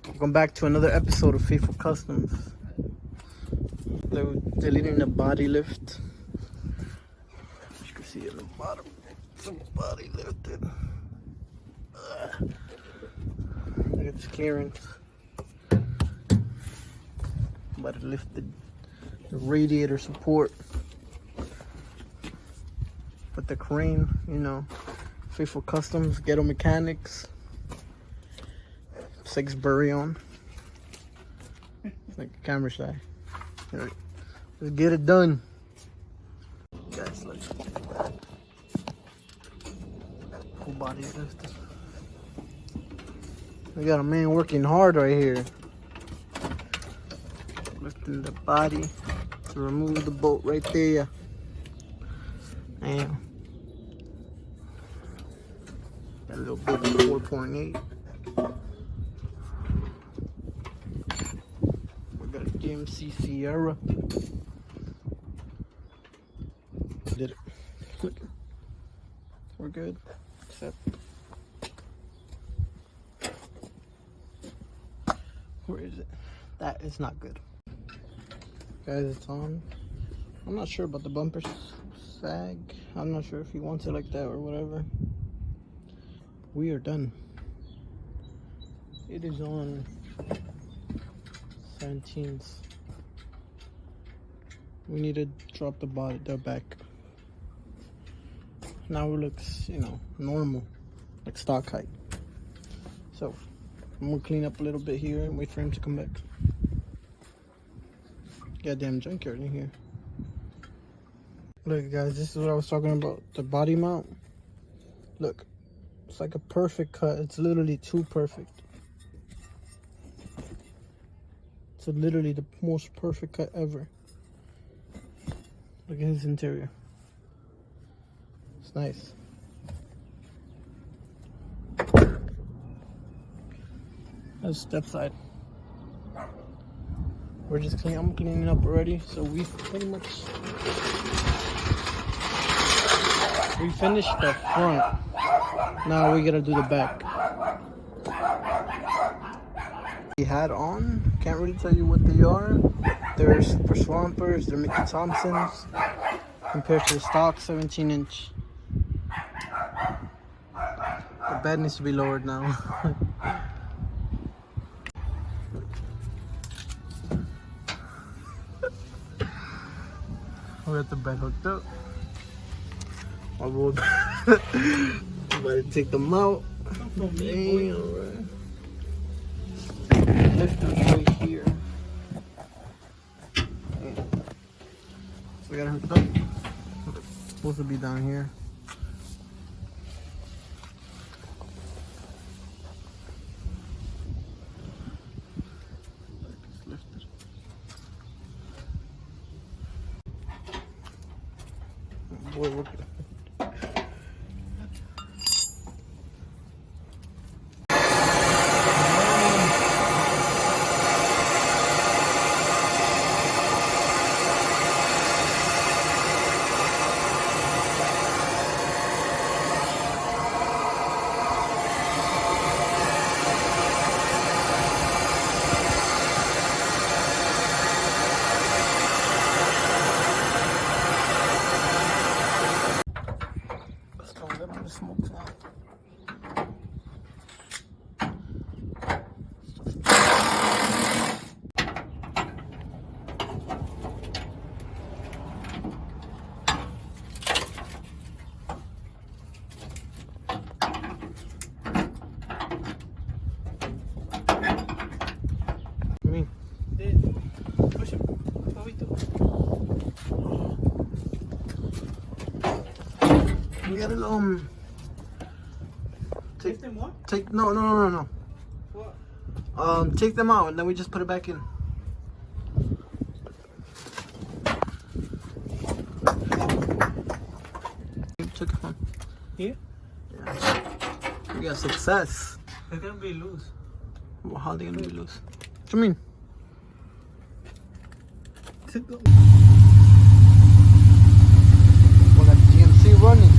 Welcome back to another episode of Faithful Customs. They're deleting the body lift. As you can see in the bottom, some body lifted. Look at this clearance. But it lifted the radiator support. With the crane, you know, Faithful Customs, Ghetto Mechanics. 6 bury on. It's like a camera shy. Let's get it done. Guys, look. Full body lifted. We got a man working hard right here. Lifting the body to remove the bolt right there. Damn. That little baby 4.8. We got a GMC Sierra. Did it. Look. We're good. Except. Where is it? That is not good. Guys, it's on. I'm not sure about the bumper sag. I'm not sure if he wants it like that or whatever. We are done. It is on 17th. We need to drop the back. Now it looks, you know, normal, like stock height. So I'm gonna clean up a little bit here and wait for him to come back. Goddamn junkyard in here. Look, guys, this is what I was talking about. The body mount. Look, it's like a perfect cut. It's literally too perfect. It's literally the most perfect cut ever. Look at his interior. It's nice. That's step side. We're just cleaning. I'm cleaning up already, so we pretty much finished the front. Now we gotta do the back. We had on. Can't really tell you what they are. They're super swampers. They're Mickey Thompsons compared to the stock 17-inch. The bed needs to be lowered now. We got the bed hooked up. I'm about to take them out. Damn, lifters right here. We got it hooked up. It's supposed to be down here. Boy, look at it. Smoke now. Push it. We gotta take them what? No. What? Take them out and then we just put it back in. You took it from here? Yeah. We got success. It's gonna be loose. Well, how are they gonna be loose? What do you mean? We got GMC running.